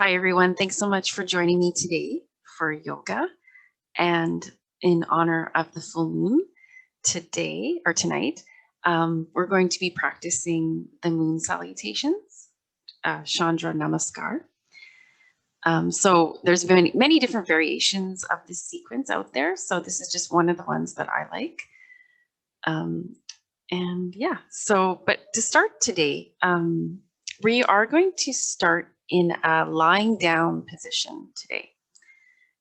Hi, everyone. Thanks so much for joining me today for yoga. And in honor of the full moon today or tonight, we're going to be practicing the moon salutations, Chandra Namaskar. So there's many different variations of this sequence out there. So this is just one of the ones that I like. But to start today, we are going to start in a lying down position today.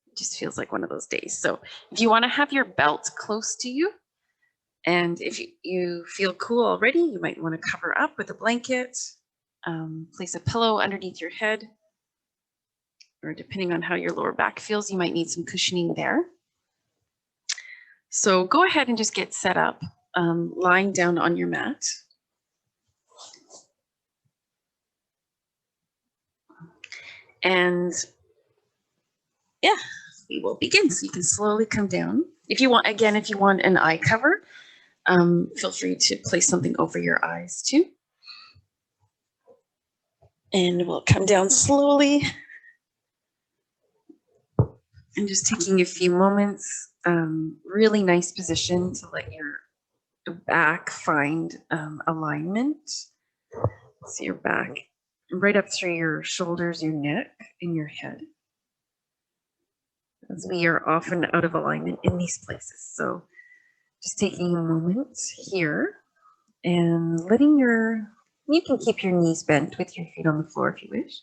It just feels like one of those days. So if you want to have your belt close to you, and if you feel cool already, you might want to cover up with a blanket, place a pillow underneath your head, or depending on how your lower back feels, you might need some cushioning there. So go ahead and just get set up, lying down on your mat. And yeah, we will begin. So you can slowly come down. If you want an eye cover, feel free to place something over your eyes too. And we'll come down slowly. And just taking a few moments, really nice position to let your back find alignment. So your back right up through your shoulders, your neck, and your head. As we are often out of alignment in these places. So just taking a moment here and you can keep your knees bent with your feet on the floor if you wish.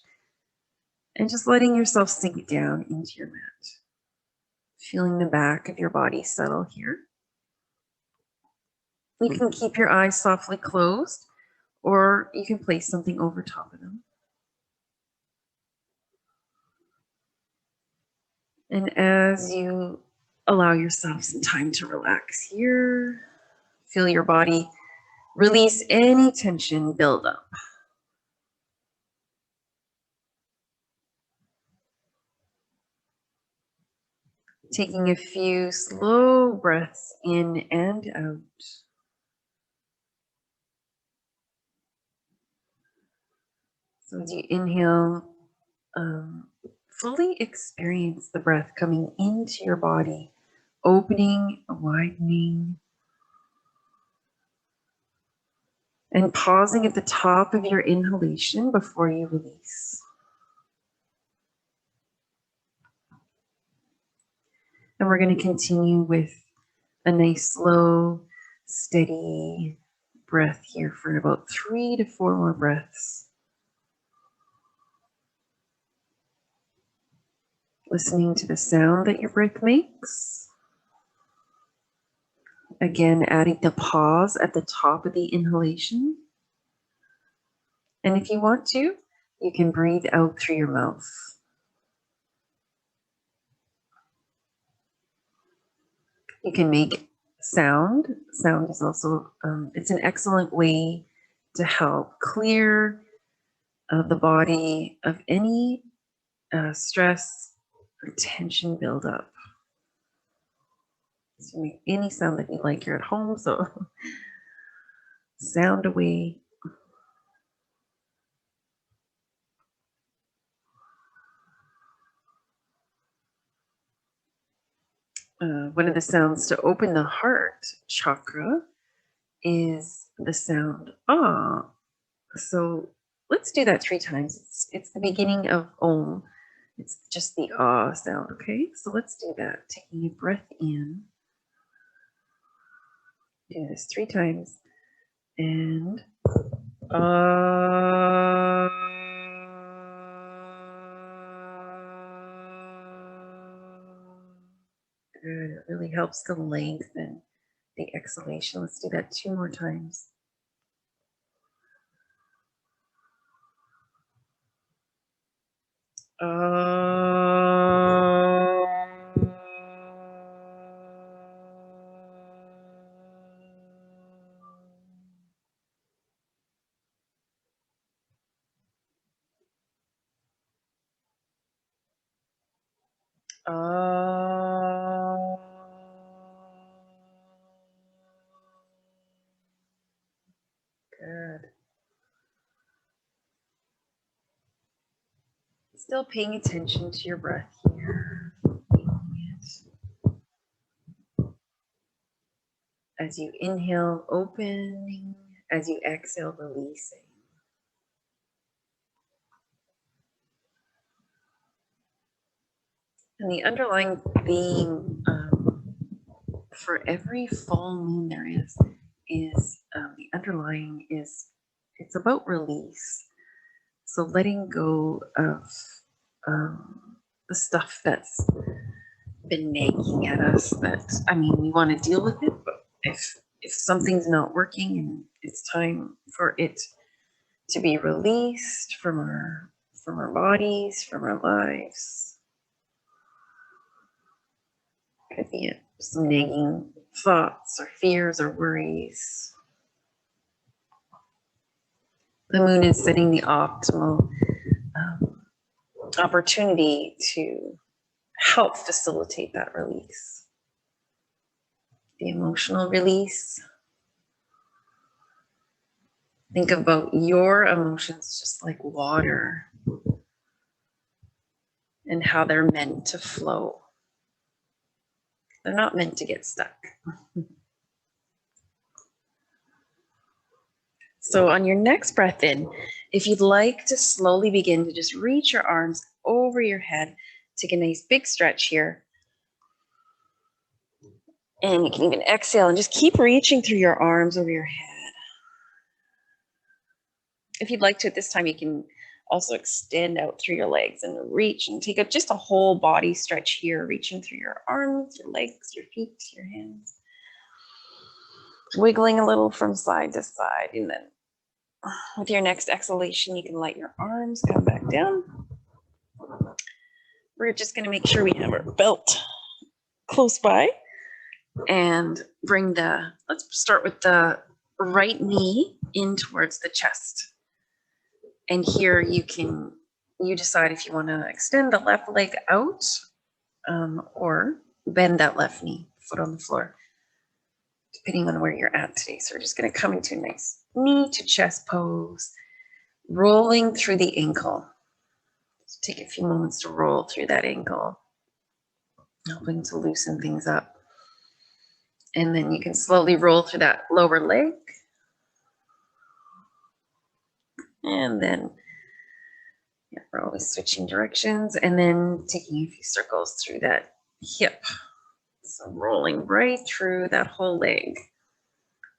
And just letting yourself sink down into your mat. Feeling the back of your body settle here. You can keep your eyes softly closed, or you can place something over top of them. And as you allow yourself some time to relax here, feel your body release any tension build up. Taking a few slow breaths in and out. So as you inhale, fully experience the breath coming into your body, opening, widening, and pausing at the top of your inhalation before you release. And we're going to continue with a nice, slow, steady breath here for about 3 to 4 more breaths. Listening to the sound that your breath makes. Again, adding the pause at the top of the inhalation. And if you want to, you can breathe out through your mouth. You can make sound. Sound is also, it's an excellent way to help clear the body of any stress or tension buildup. So make any sound that you like. You're at home, so sound away. One of the sounds to open the heart chakra is the sound ah. So let's do that 3 times. It's the beginning of Om. It's just the ah sound, okay? So let's do that. Taking a breath in. Do this 3 times. And ah. Good. It really helps to lengthen the exhalation. Let's do that 2 more times. Good. Still paying attention to your breath here. As you inhale, opening. As you exhale, releasing. And the underlying theme for every full moon there is the underlying is it's about release. So letting go of the stuff that's been nagging at us. That, I mean, we want to deal with it, but if something's not working and it's time for it to be released from our bodies, from our lives. Could be some nagging thoughts or fears or worries. The moon is setting the optimal opportunity to help facilitate that release. The emotional release. Think about your emotions just like water and how they're meant to flow. They're not meant to get stuck. So on your next breath in, if you'd like to slowly begin to just reach your arms over your head, take a nice big stretch here. And you can even exhale and just keep reaching through your arms over your head. If you'd like to at this time, you can also extend out through your legs and reach and take just a whole body stretch here, reaching through your arms, your legs, your feet, your hands. Wiggling a little from side to side. And then with your next exhalation, you can let your arms come back down. We're just going to make sure we have our belt close by and let's start with the right knee in towards the chest. And here you decide if you want to extend the left leg out or bend that left knee, foot on the floor, depending on where you're at today. So we're just going to come into a nice knee to chest pose, rolling through the ankle. Just take a few moments to roll through that ankle, helping to loosen things up. And then you can slowly roll through that lower leg. And then we're always switching directions, and then taking a few circles through that hip. So rolling right through that whole leg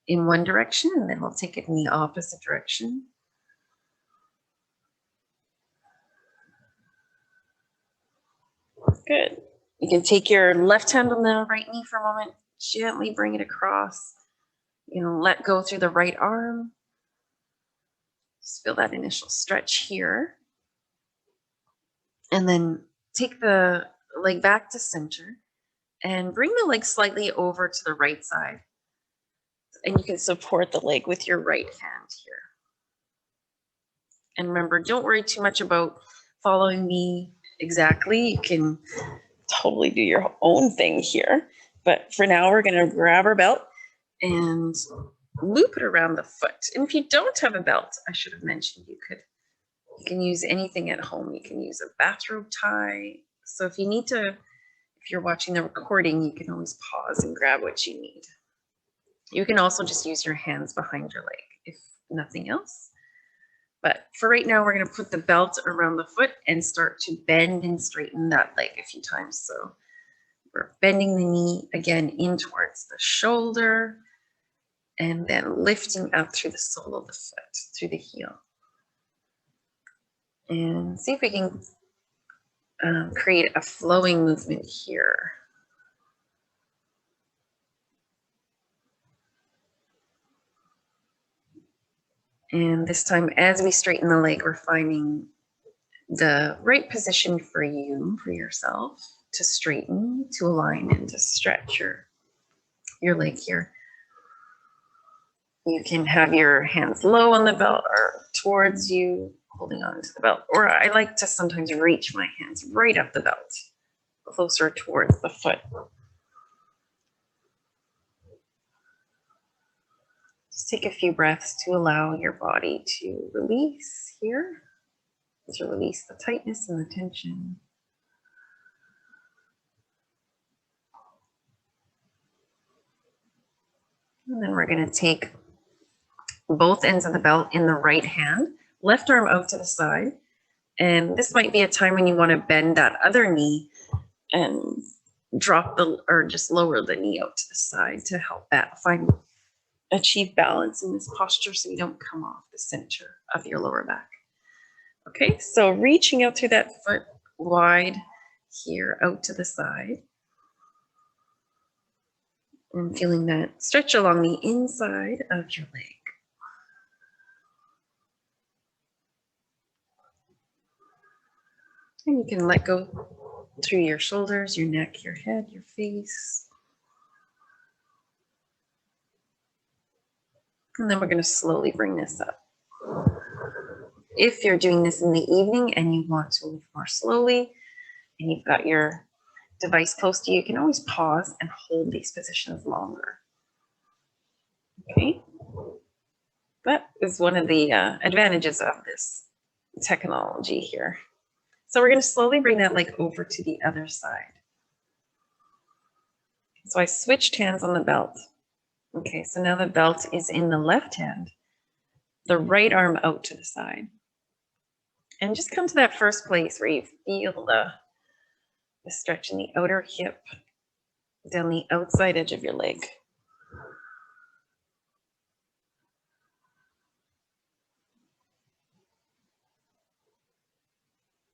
in one direction, and then we'll take it in the opposite direction. Good. You can take your left hand on the right knee for a moment, gently bring it across. Let go through the right arm. Just feel that initial stretch here. And then take the leg back to center and bring the leg slightly over to the right side. And you can support the leg with your right hand here. And remember, don't worry too much about following me exactly. You can totally do your own thing here. But for now, we're going to grab our belt and loop it around the foot. And if you don't have a belt, I should have mentioned you can use anything at home. You can use a bathrobe tie. So if you're watching the recording, you can always pause and grab what you need. You can also just use your hands behind your leg, if nothing else. But for right now, we're going to put the belt around the foot and start to bend and straighten that leg a few times. So we're bending the knee again in towards the shoulder and then lifting up through the sole of the foot, through the heel. And see if we can create a flowing movement here. And this time, as we straighten the leg, we're finding the right position for yourself, to straighten, to align, and to stretch your leg here. You can have your hands low on the belt or towards you, holding on to the belt. Or I like to sometimes reach my hands right up the belt, closer towards the foot. Just take a few breaths to allow your body to release here. to release the tightness and the tension. And then we're going to take both ends of the belt in the right hand, left arm out to the side. And this might be a time when you want to bend that other knee and drop or just lower the knee out to the side to help that achieve balance in this posture so you don't come off the center of your lower back. Okay, so reaching out through that foot wide here out to the side. And feeling that stretch along the inside of your leg. And you can let go through your shoulders, your neck, your head, your face. And then we're going to slowly bring this up. If you're doing this in the evening and you want to move more slowly, and you've got your device close to you, you can always pause and hold these positions longer. Okay? That is one of the advantages of this technology here. So we're going to slowly bring that leg over to the other side. So I switched hands on the belt. Okay, so now the belt is in the left hand, the right arm out to the side. And just come to that first place where you feel the stretch in the outer hip, down the outside edge of your leg.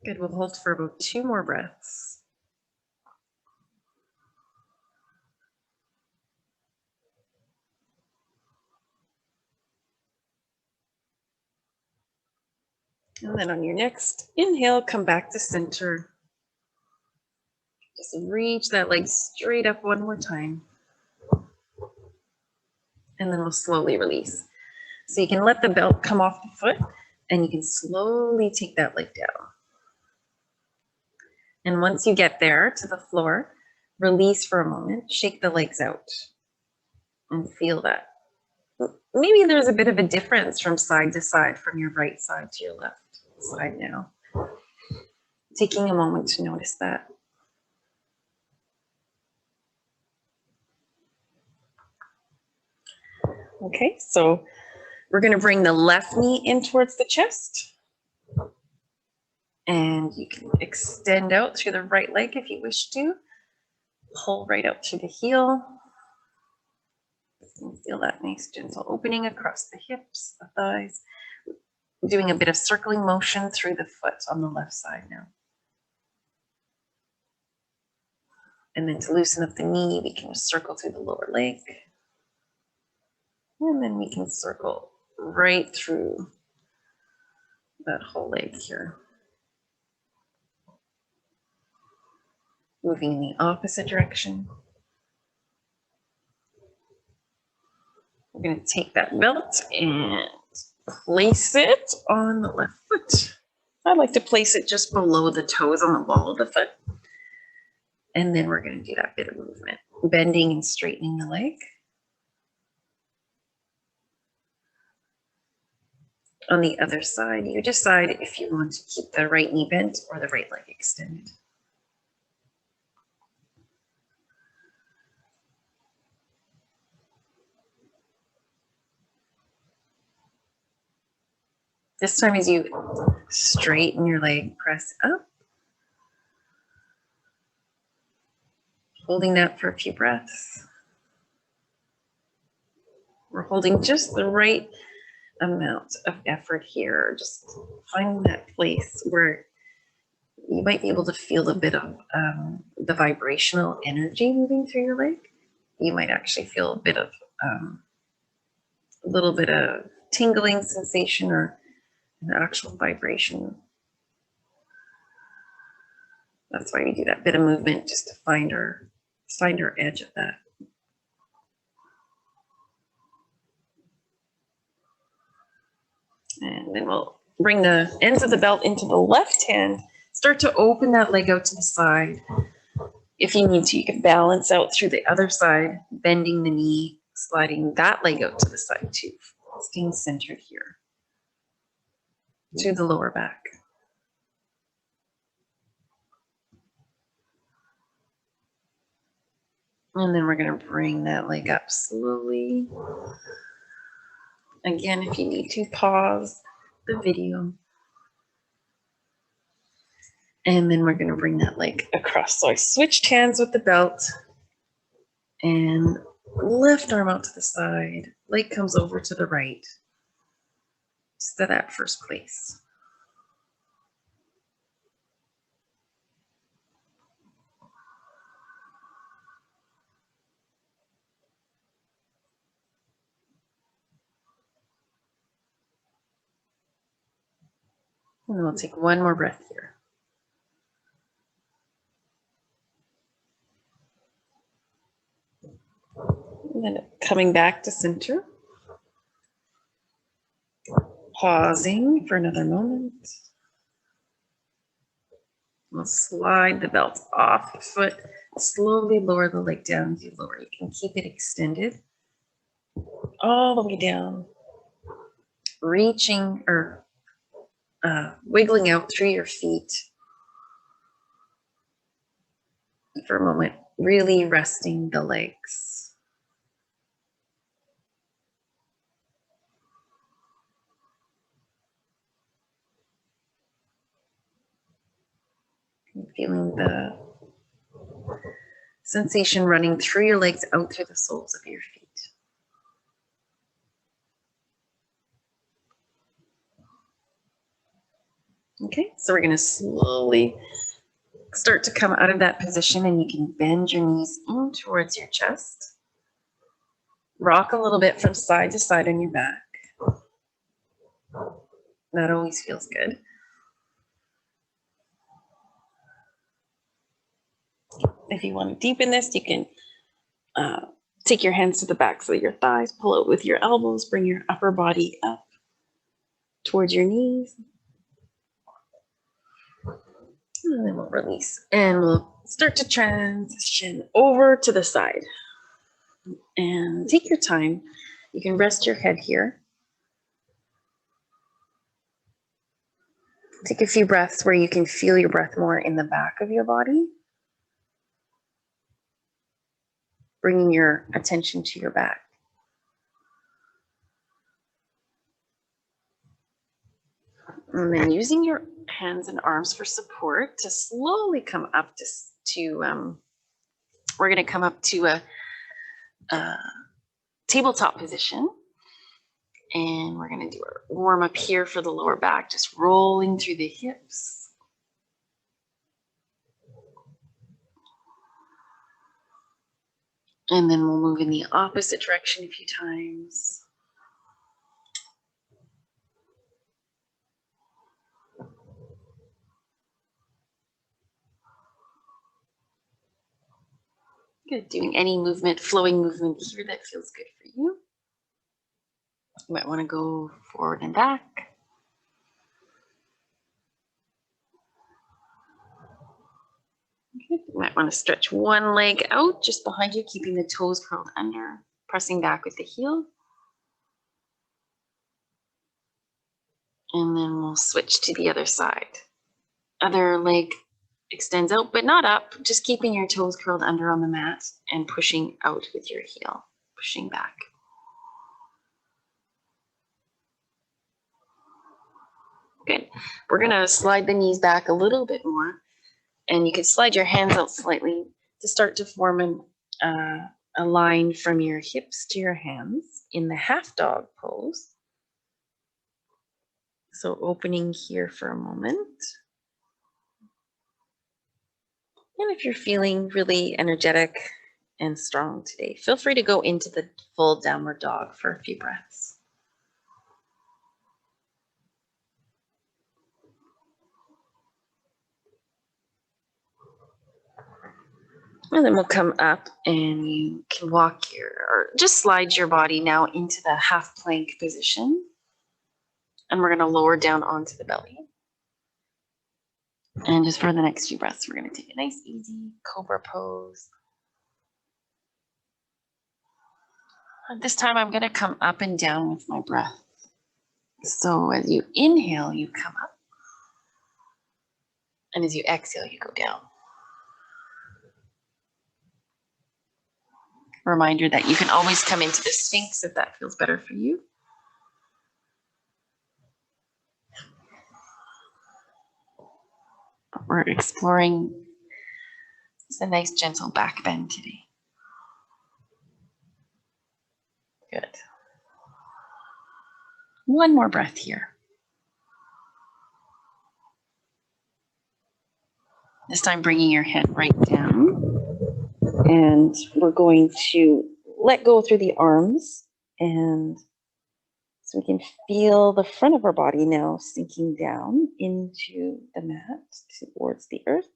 Good, we'll hold for about 2 more breaths. And then on your next inhale, come back to center. Just reach that leg straight up one more time. And then we'll slowly release. So you can let the belt come off the foot and you can slowly take that leg down. And once you get there to the floor, release for a moment, shake the legs out and feel that. Maybe there's a bit of a difference from side to side, from your right side to your left side now. Taking a moment to notice that. Okay, so we're going to bring the left knee in towards the chest. And you can extend out through the right leg if you wish to. Pull right out through the heel. Feel that nice gentle opening across the hips, the thighs. Doing a bit of circling motion through the foot on the left side now. And then to loosen up the knee, we can just circle through the lower leg. And then we can circle right through that whole leg here. Moving in the opposite direction. We're going to take that belt and place it on the left foot. I like to place it just below the toes on the ball of the foot. And then we're going to do that bit of movement, bending and straightening the leg. On the other side, you decide if you want to keep the right knee bent or the right leg extended. This time as you straighten your leg, press up. Holding that for a few breaths. We're holding just the right amount of effort here. Just finding that place where you might be able to feel a bit of the vibrational energy moving through your leg. You might actually feel a bit of a little bit of tingling sensation or an actual vibration. That's why we do that bit of movement, just to find our edge of that. And then we'll bring the ends of the belt into the left hand. Start to open that leg out to the side. If you need to, you can balance out through the other side, bending the knee, sliding that leg out to the side too. Staying centered here. To the lower back. And then we're going to bring that leg up slowly. Again, if you need to, pause the video. And then we're going to bring that leg across. So I switched hands with the belt and left arm out to the side. Leg comes over to the right. Just to that first place. And then we'll take one more breath here. And then coming back to center. Pausing for another moment. We'll slide the belt off the foot. Slowly lower the leg down as you lower. You can keep it extended all the way down. Reaching or wiggling out through your feet for a moment. Really resting the legs. Feeling the sensation running through your legs out through the soles of your feet. Okay, so we're going to slowly start to come out of that position, and you can bend your knees in towards your chest. Rock a little bit from side to side on your back. That always feels good. If you want to deepen this, you can take your hands to the backs of your thighs, pull out with your elbows, bring your upper body up towards your knees. And then we'll release. And we'll start to transition over to the side. And take your time. You can rest your head here. Take a few breaths where you can feel your breath more in the back of your body. Bringing your attention to your back. And then using your hands and arms for support to slowly come up we're going to come up to a tabletop position. And we're going to do our warm up here for the lower back, just rolling through the hips. And then we'll move in the opposite direction a few times. Good. Doing any movement, flowing movement here that feels good for you. You might want to go forward and back. Okay. You might want to stretch one leg out just behind you, keeping the toes curled under, pressing back with the heel. And then we'll switch to the other side. Other leg extends out, but not up, just keeping your toes curled under on the mat and pushing out with your heel, pushing back. Good. We're going to slide the knees back a little bit more, and you can slide your hands out slightly to start to form a line from your hips to your hands in the half dog pose. So opening here for a moment. And if you're feeling really energetic and strong today, feel free to go into the full downward dog for a few breaths. And then we'll come up and you can walk or just slide your body now into the half plank position. And we're going to lower down onto the belly. And just for the next few breaths, we're going to take a nice, easy cobra pose. This time I'm going to come up and down with my breath. So as you inhale, you come up. And as you exhale, you go down. Reminder that you can always come into the Sphinx if that feels better for you. We're exploring a nice gentle back bend today. Good. One more breath here. This time bringing your head right down. And we're going to let go through the arms. And so we can feel the front of our body now sinking down into the mat towards the earth.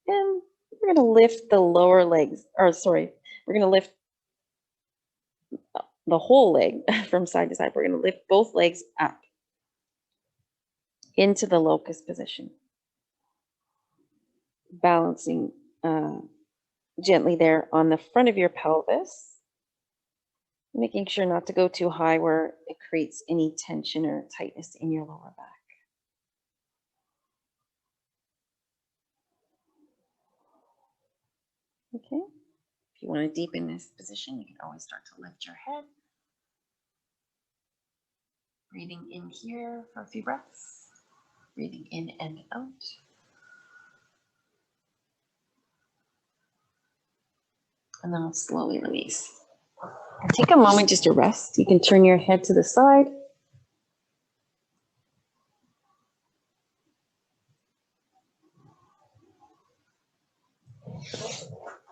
And we're going to lift the lower legs, or sorry, we're going to lift the whole leg from side to side. We're going to lift both legs up into the locust position. Balancing gently there on the front of your pelvis. Making sure not to go too high where it creates any tension or tightness in your lower back. Okay. If you want to deepen this position, you can always start to lift your head. Breathing in here for a few breaths. Breathing in and out. And then we'll slowly release. And take a moment just to rest. You can turn your head to the side.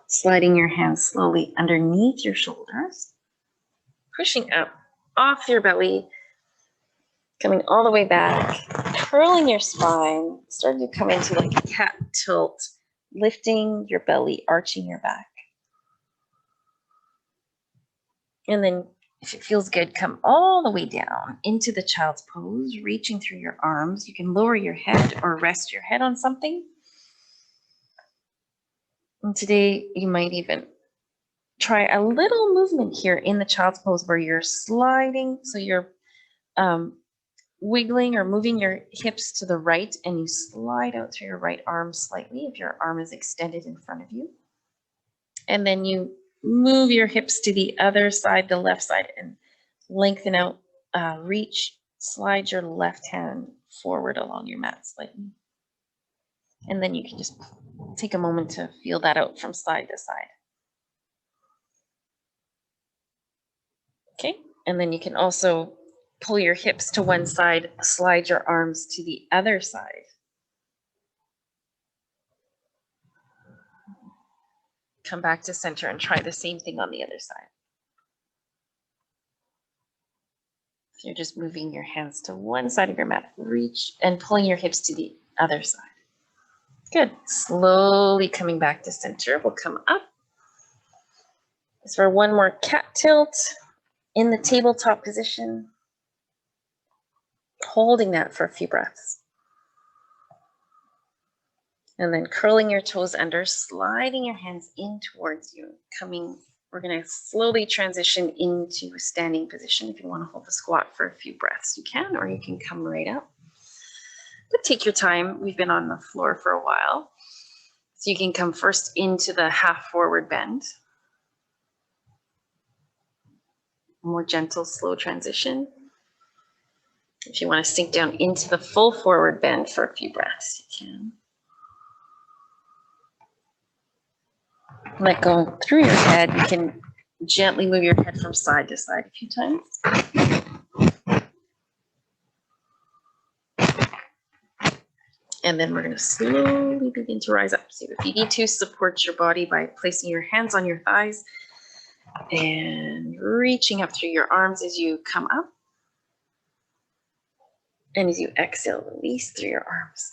Sliding your hands slowly underneath your shoulders. Pushing up off your belly. Coming all the way back. Curling your spine. Starting to come into like a cat tilt. Lifting your belly, arching your back. And then if it feels good, come all the way down into the child's pose, reaching through your arms. You can lower your head or rest your head on something. And today you might even try a little movement here in the child's pose where you're sliding. So you're wiggling or moving your hips to the right and you slide out through your right arm slightly if your arm is extended in front of you. And then you move your hips to the other side, the left side, and lengthen out, reach, slide your left hand forward along your mat slightly. And then you can just take a moment to feel that out from side to side. Okay, and then you can also pull your hips to one side, slide your arms to the other side. Come back to center and try the same thing on the other side. So you're just moving your hands to one side of your mat, reach and pulling your hips to the other side. Good. Slowly coming back to center. We'll come up. As for one more cat tilt in the tabletop position. Holding that for a few breaths. And then curling your toes under, sliding your hands in towards you. We're going to slowly transition into a standing position. If you want to hold the squat for a few breaths, you can, or you can come right up. But take your time. We've been on the floor for a while. So you can come first into the half forward bend. More gentle, slow transition. If you want to sink down into the full forward bend for a few breaths, you can. Let go through your head. You can gently move your head from side to side a few times. And then we're going to slowly begin to rise up. So if you need to, support your body by placing your hands on your thighs and reaching up through your arms as you come up. And as you exhale, release through your arms.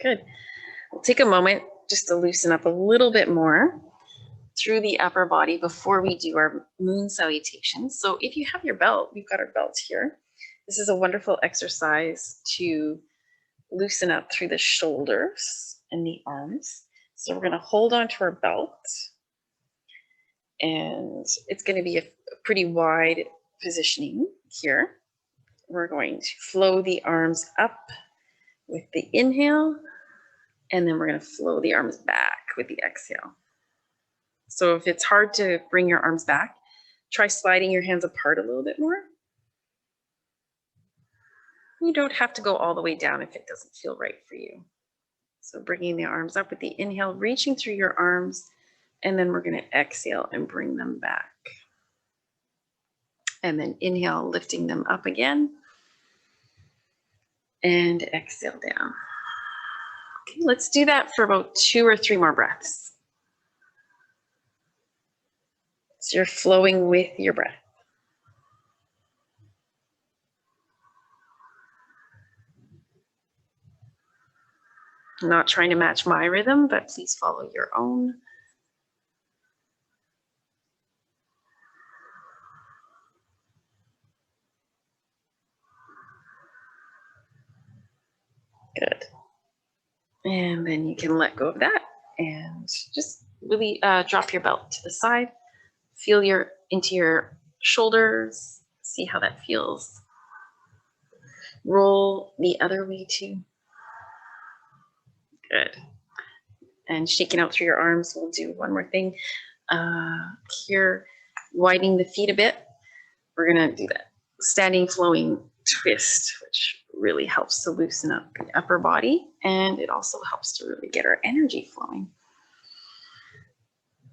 Good. We'll take a moment just to loosen up a little bit more through the upper body before we do our moon salutations. So if you have your belt, we've got our belts here. This is a wonderful exercise to loosen up through the shoulders and the arms. So we're going to hold on to our belt. And it's going to be a pretty wide positioning here. We're going to flow the arms up with the inhale. And then we're going to flow the arms back with the exhale. So if it's hard to bring your arms back, try sliding your hands apart a little bit more. You don't have to go all the way down if it doesn't feel right for you. So bringing the arms up with the inhale, reaching through your arms, and then we're going to exhale and bring them back. And then inhale, lifting them up again, and exhale down. Okay, let's do that for about 2 or 3 more breaths. So you're flowing with your breath. I'm not trying to match my rhythm, but please follow your own. Good. And then you can let go of that and just really drop your belt to the side. Feel into your shoulders. See how that feels. Roll the other way too. Good. And shaking out through your arms. We'll do one more thing. Here, widening the feet a bit. We're going to do that standing flowing twist, which really helps to loosen up the upper body, and it also helps to really get our energy flowing.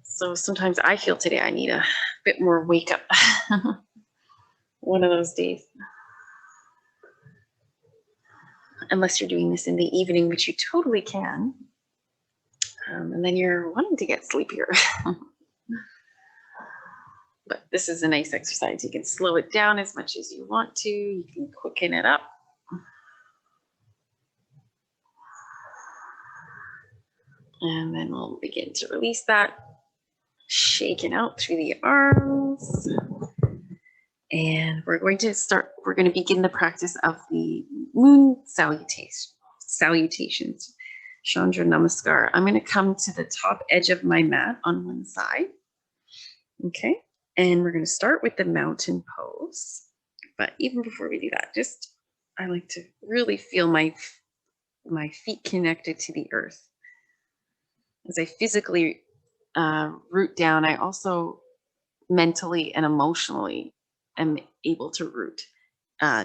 So sometimes I feel today I need a bit more wake up. One of those days. Unless you're doing this in the evening, which you totally can. And then you're wanting to get sleepier. But this is a nice exercise. You can slow it down as much as you want to. You can quicken it up. And then we'll begin to release that. Shaking out through the arms. And we're going to begin the practice of the moon salutations. Chandra Namaskar. I'm going to come to the top edge of my mat on one side. Okay. And we're going to start with the mountain pose. But even before we do that, I like to really feel my feet connected to the earth. As I physically root down, I also mentally and emotionally am able to root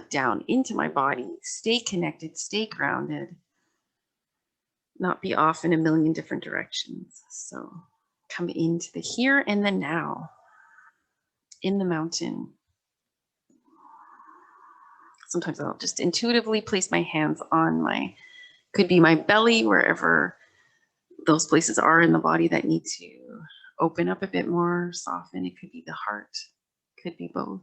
down into my body, stay connected, stay grounded, not be off in a million different directions. So come into the here and the now in the mountain. Sometimes I'll just intuitively place my hands on could be my belly, wherever those places are in the body that need to open up a bit more, soften. It could be the heart, could be both.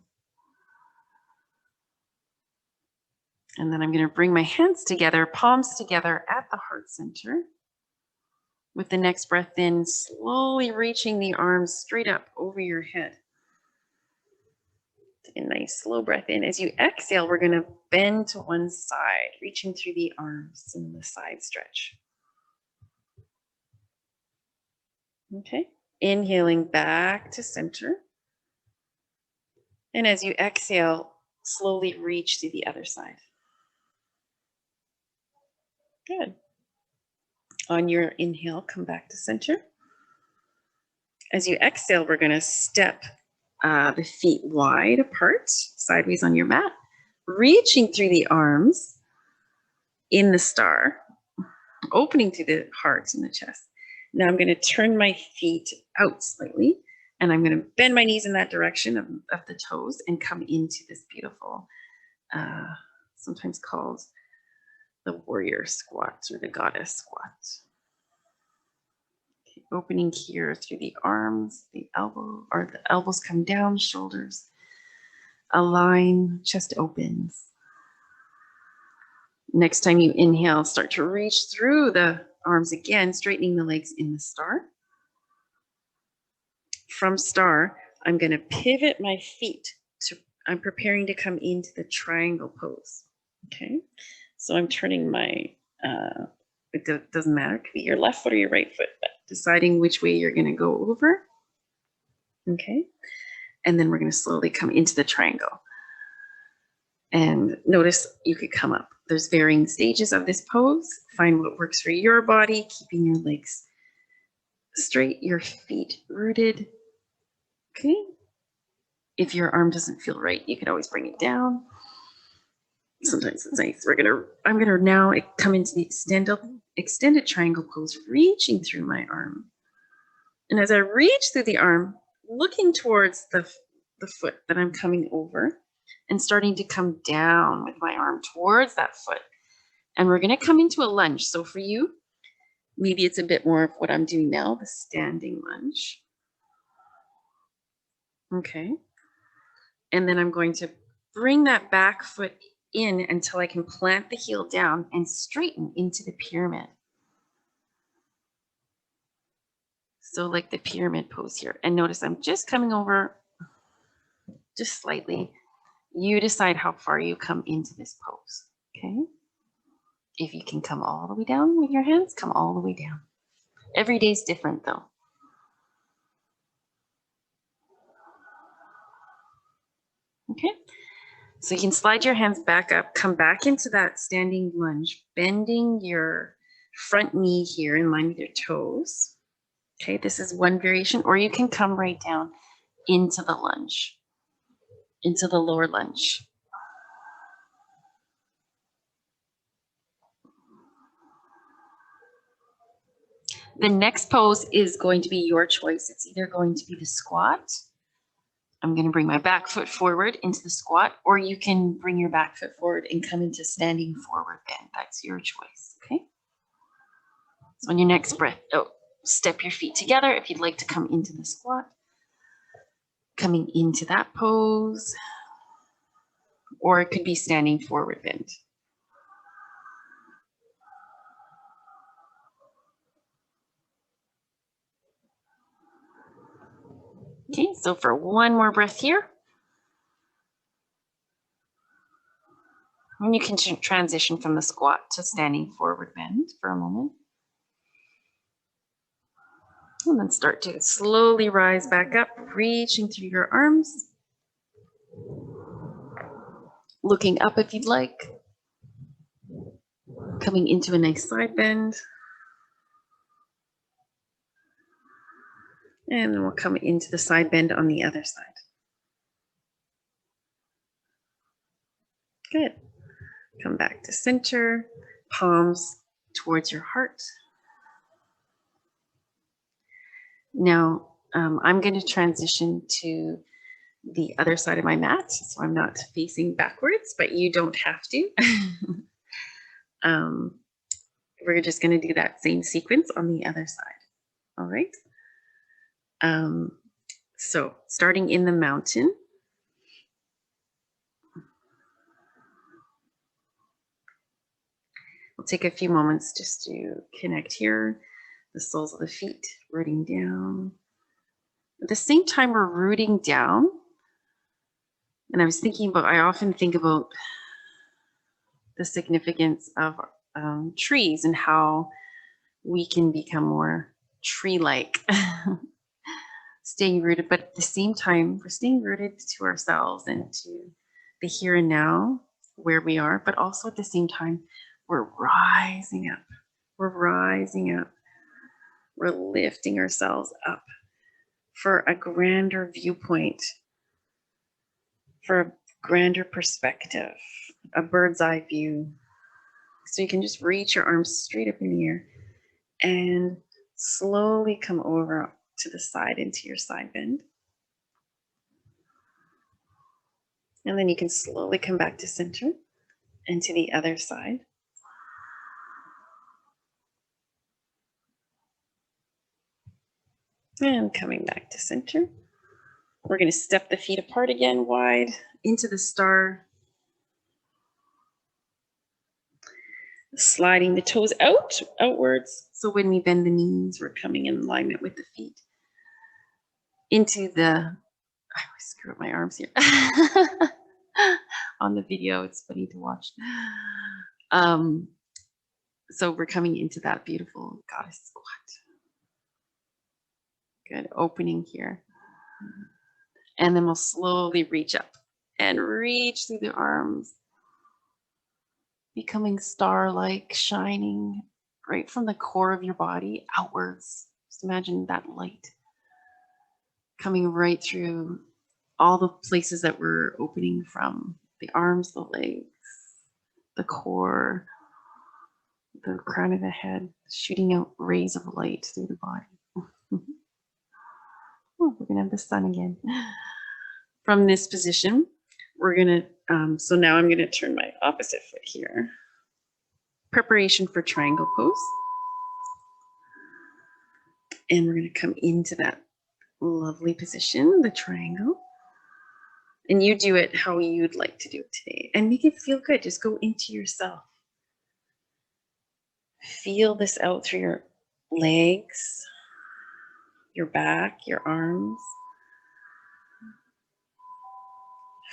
And then I'm going to bring my hands together, palms together at the heart center. With the next breath in, slowly reaching the arms straight up over your head. Take a nice slow breath in. As you exhale, we're going to bend to one side, reaching through the arms in the side stretch. Okay, inhaling back to center. And as you exhale, slowly reach to the other side. Good. On your inhale, come back to center. As you exhale, we're going to step the feet wide apart, sideways on your mat, reaching through the arms in the star, opening to the heart and the chest. Now I'm going to turn my feet out slightly, and I'm going to bend my knees in that direction of the toes and come into this beautiful, sometimes called the warrior squat or the goddess squat. Okay, opening here through the arms, the elbows come down, shoulders align, chest opens. Next time you inhale, start to reach through the arms again, straightening the legs in the star. From star, I'm going to pivot my feet I'm preparing to come into the triangle pose. Okay, so I'm turning it doesn't matter, it could be your left foot or your right foot, but deciding which way you're going to go over. Okay, and then we're going to slowly come into the triangle. And notice you could come up. There's varying stages of this pose. Find what works for your body, keeping your legs straight, your feet rooted. Okay. If your arm doesn't feel right, you can always bring it down. Sometimes it's nice. I'm gonna now come into the extended triangle pose, reaching through my arm. And as I reach through the arm, looking towards the foot that I'm coming over and starting to come down with my arm towards that foot. And we're gonna come into a lunge. So for you, maybe it's a bit more of what I'm doing now, the standing lunge. Okay. And then I'm going to bring that back foot in until I can plant the heel down and straighten into the pyramid. So like the pyramid pose here. And notice I'm just coming over just slightly. You decide how far you come into this pose, okay? If you can come all the way down with your hands, come all the way down. Every day's different though. Okay, so you can slide your hands back up, come back into that standing lunge, bending your front knee here in line with your toes. Okay, this is one variation, or you can come right down into the lunge, into the lower lunge. The next pose is going to be your choice. It's either going to be the squat. I'm going to bring my back foot forward into the squat, or you can bring your back foot forward and come into standing forward bend. That's your choice, okay? So on your next breath, step your feet together if you'd like to come into the squat. Coming into that pose, or it could be standing forward bend. Okay, so for one more breath here. And you can transition from the squat to standing forward bend for a moment. And then start to slowly rise back up, reaching through your arms. Looking up if you'd like. Coming into a nice side bend. And then we'll come into the side bend on the other side. Good. Come back to center, palms towards your heart. Now, I'm going to transition to the other side of my mat, so I'm not facing backwards, but you don't have to. We're just going to do that same sequence on the other side. All right. So starting in the mountain. We'll take a few moments just to connect here, the soles of the feet rooting down. At the same time we're rooting down, and I was thinking about, I often think about the significance of trees and how we can become more tree-like, staying rooted, but at the same time, we're staying rooted to ourselves and to the here and now, where we are, but also at the same time, we're rising up. We're rising up. We're lifting ourselves up for a grander viewpoint, for a grander perspective, a bird's eye view. So you can just reach your arms straight up in the air and slowly come over to the side into your side bend. And then you can slowly come back to center and to the other side. And coming back to center. We're going to step the feet apart again, wide into the star. Sliding the toes outwards. So when we bend the knees, we're coming in alignment with the feet. Into the, I always screw up my arms here. On the video, it's funny to watch. So we're coming into that beautiful goddess squat. Good, opening here. And then we'll slowly reach up and reach through the arms, becoming star-like, shining right from the core of your body outwards Just imagine that light coming right through all the places that we're opening from, the arms, the legs, the core, the crown of the head, shooting out rays of light through the body. Oh, we're gonna have the sun again. From this position, we're gonna, so now I'm gonna turn my opposite foot here. Preparation for triangle pose. And we're gonna come into that lovely position, the triangle. And you do it how you'd like to do it today. And make it feel good. Just go into yourself. Feel this out through your legs, your back, your arms.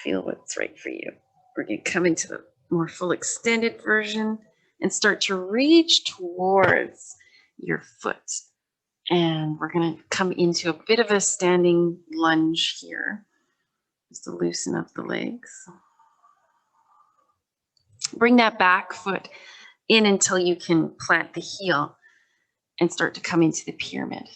Feel what's right for you. We're going to come into the more full extended version and start to reach towards your foot. And we're going to come into a bit of a standing lunge here, just to loosen up the legs. Bring that back foot in until you can plant the heel and start to come into the pyramid.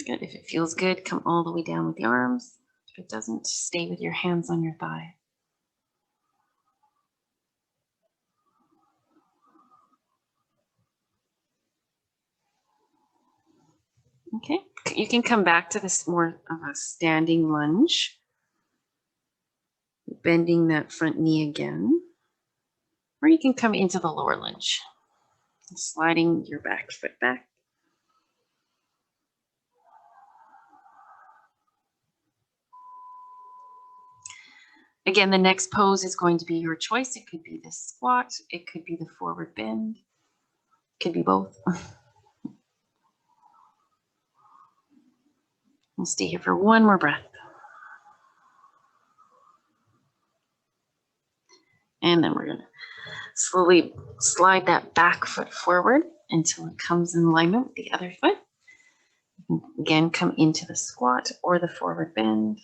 Good. If it feels good, come all the way down with the arms. If it doesn't, stay with your hands on your thigh. Okay, you can come back to this more of a standing lunge, bending that front knee again, or you can come into the lower lunge, sliding your back foot back. Again, the next pose is going to be your choice. It could be the squat, it could be the forward bend, it could be both. We'll stay here for one more breath. And then we're going to slowly slide that back foot forward until it comes in alignment with the other foot. You can again come into the squat or the forward bend.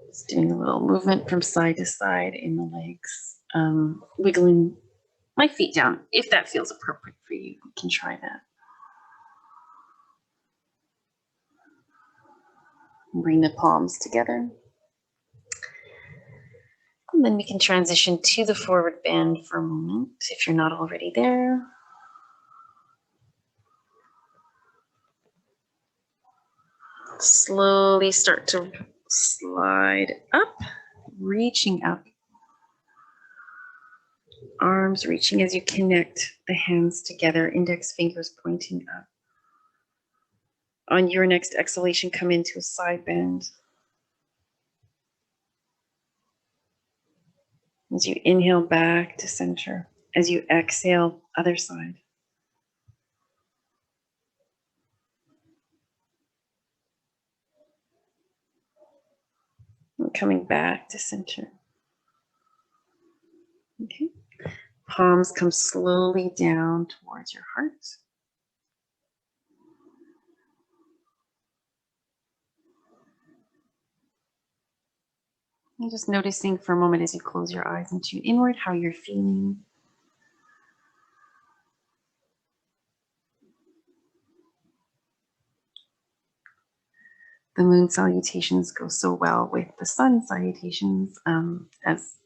Just doing a little movement from side to side in the legs. Wiggling my feet down. If that feels appropriate for you, you can try that. Bring the palms together. And then we can transition to the forward bend for a moment if you're not already there. Slowly start to slide up, reaching up. Arms reaching as you connect the hands together, index fingers pointing up. On your next exhalation, come into a side bend. As you inhale back to center, as you exhale, other side. And coming back to center. Okay. Palms come slowly down towards your heart. And just noticing for a moment as you close your eyes and tune inward how you're feeling. The moon salutations go so well with the sun salutations as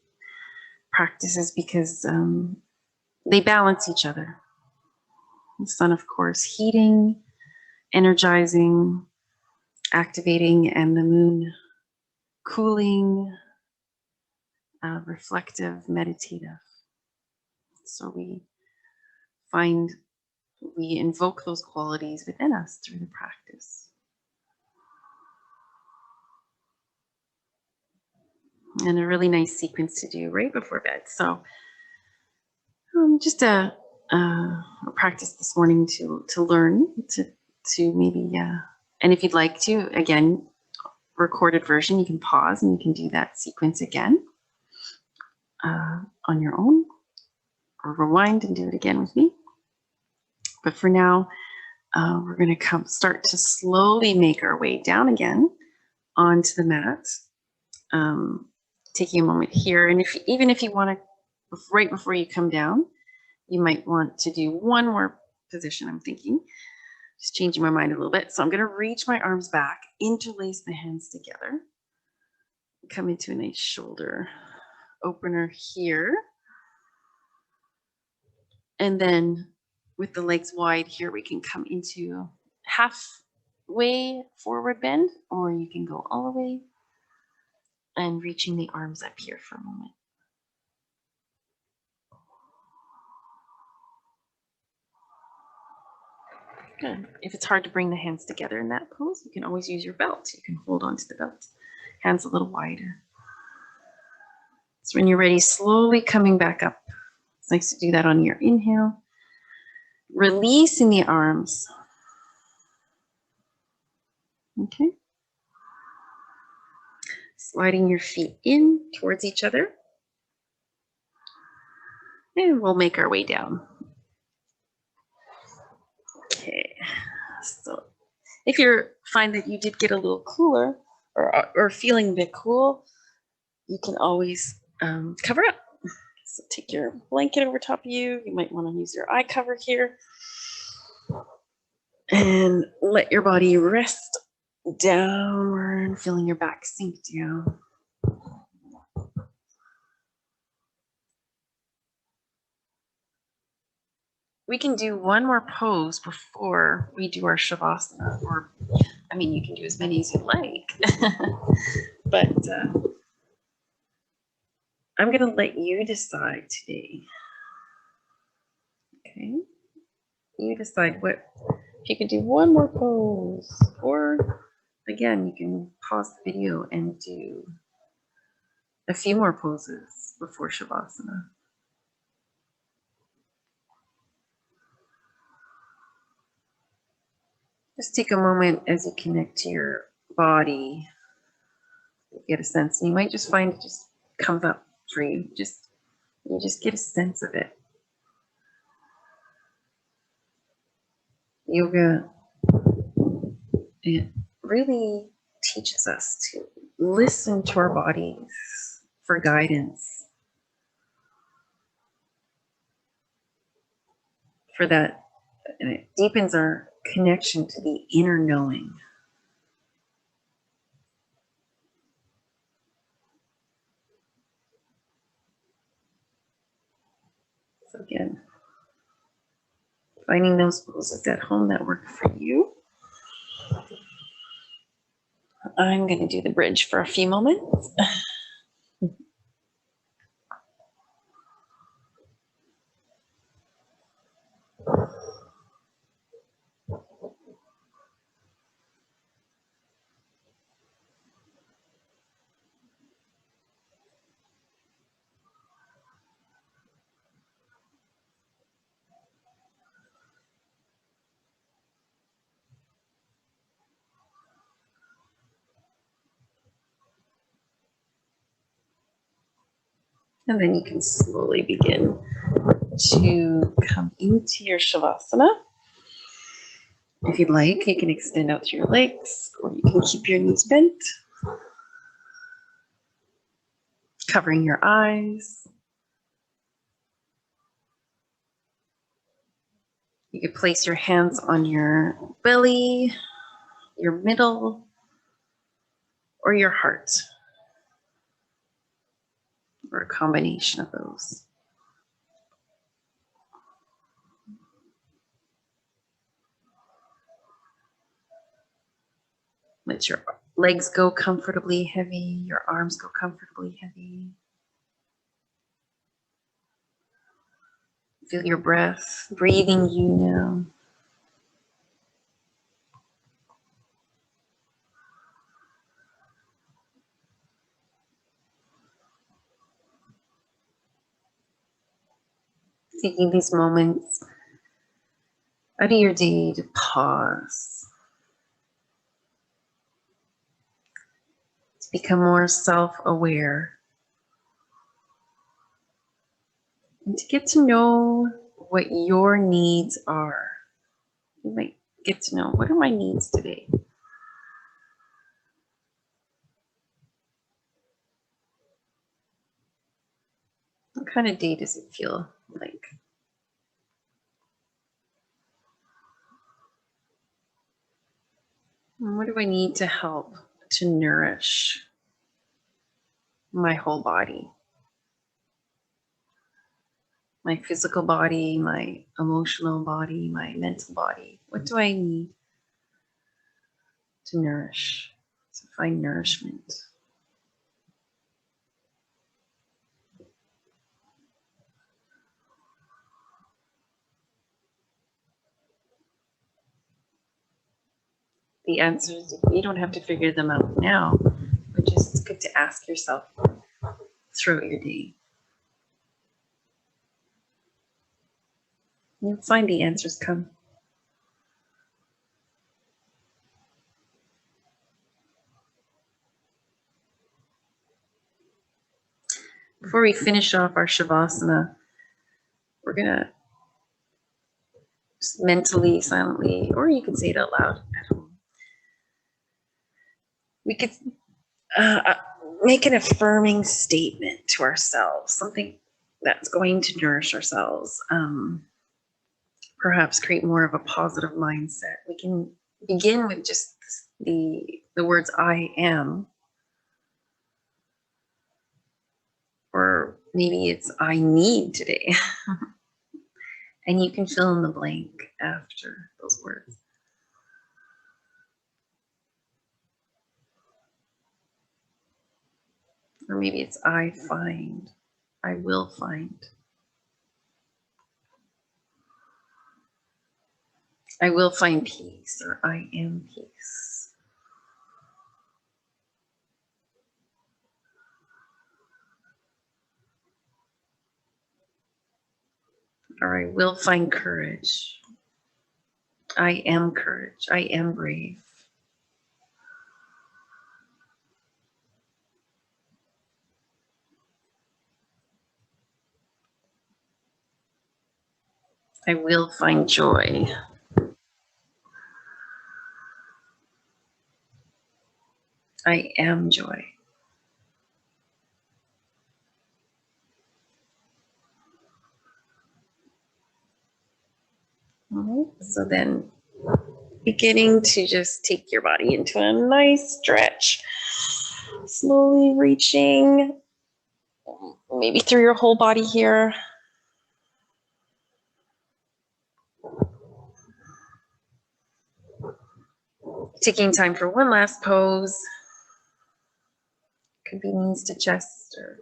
practices because they balance each other. The sun, of course, heating, energizing, activating, and the moon cooling, reflective, meditative. So we invoke those qualities within us through the practice. And a really nice sequence to do right before bed. So just a practice this morning to learn, to maybe, and if you'd like to, again, recorded version, you can pause and you can do that sequence again on your own, or rewind and do it again with me. But for now, we're going to start to slowly make our way down again onto the mat. taking a moment here. And even if you want to, right before you come down, you might want to do one more position. I'm thinking, just changing my mind a little bit. So I'm going to reach my arms back, interlace the hands together, come into a nice shoulder opener here. And then with the legs wide here, we can come into halfway forward bend, or you can go all the way and reaching the arms up here for a moment. Good. If it's hard to bring the hands together in that pose, you can always use your belt. You can hold onto the belt. Hands a little wider. So when you're ready, slowly coming back up. It's nice to do that on your inhale. Releasing the arms. Okay. Sliding your feet in towards each other. And we'll make our way down. Okay. So if you find that you did get a little cooler or feeling a bit cool, you can always cover up. So take your blanket over top of you. You might want to use your eye cover here. And let your body rest downward, feeling your back sink down. We can do one more pose before we do our shavasana, or I mean, you can do as many as you like, but I'm going to let you decide today. Okay, you decide if you could do one more pose, or again, you can pause the video and do a few more poses before shavasana. Just take a moment as you connect to your body, get a sense. And you might just find it just comes up for you. You just get a sense of it. Yoga, it really teaches us to listen to our bodies for guidance, for that, and it deepens our connection to the inner knowing. So again, finding those poses at home that work for you. I'm going to do the bridge for a few moments. And then you can slowly begin to come into your shavasana. If you'd like, you can extend out through your legs, or you can keep your knees bent, covering your eyes. You could place your hands on your belly, your middle, or your heart, or a combination of those. Let your legs go comfortably heavy, your arms go comfortably heavy. Feel your breath breathing you now. Taking these moments out of your day to pause, to become more self-aware, and to get to know what your needs are. You might get to know, what are my needs today? What kind of day does it feel like? And what do I need to help to nourish my whole body? My physical body, my emotional body, my mental body. What do I need to nourish, to find nourishment? The answers, you don't have to figure them out now, but just it's good to ask yourself throughout your day. You'll find the answers come. Before we finish off our shavasana, we're gonna just mentally, silently, or you can say it out loud at home. We could make an affirming statement to ourselves, something that's going to nourish ourselves. Perhaps create more of a positive mindset. We can begin with just the words "I am," or maybe it's "I need today," and you can fill in the blank after those words. Or maybe it's "I find," "I will find." "I will find peace," or "I am peace." Or "I will find courage." "I am courage." "I am brave." "I will find joy." "I am joy." All right, so then beginning to just take your body into a nice stretch, slowly reaching maybe through your whole body here. Taking time for one last pose. Could be knees to chest or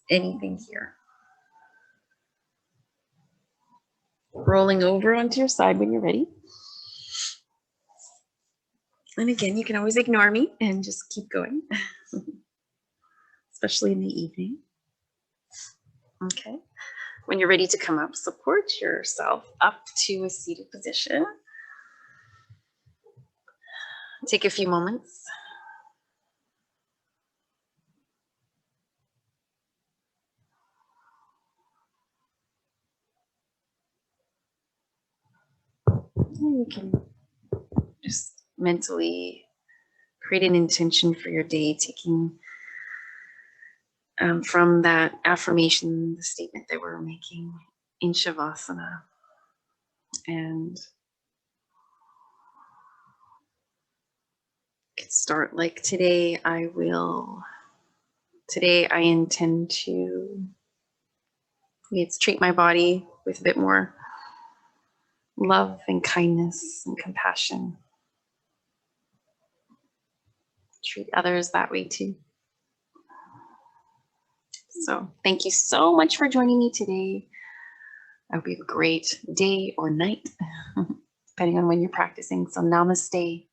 anything here. Rolling over onto your side when you're ready. And again, you can always ignore me and just keep going, especially in the evening. Okay. When you're ready to come up, support yourself up to a seated position. Take a few moments. You can just mentally create an intention for your day, taking from that affirmation, the statement that we're making in shavasana. And could start like today I intend to treat my body with a bit more love and kindness and compassion. Treat others that way too. So thank you so much for joining me today. I hope you have a great day or night, depending on when you're practicing. So namaste.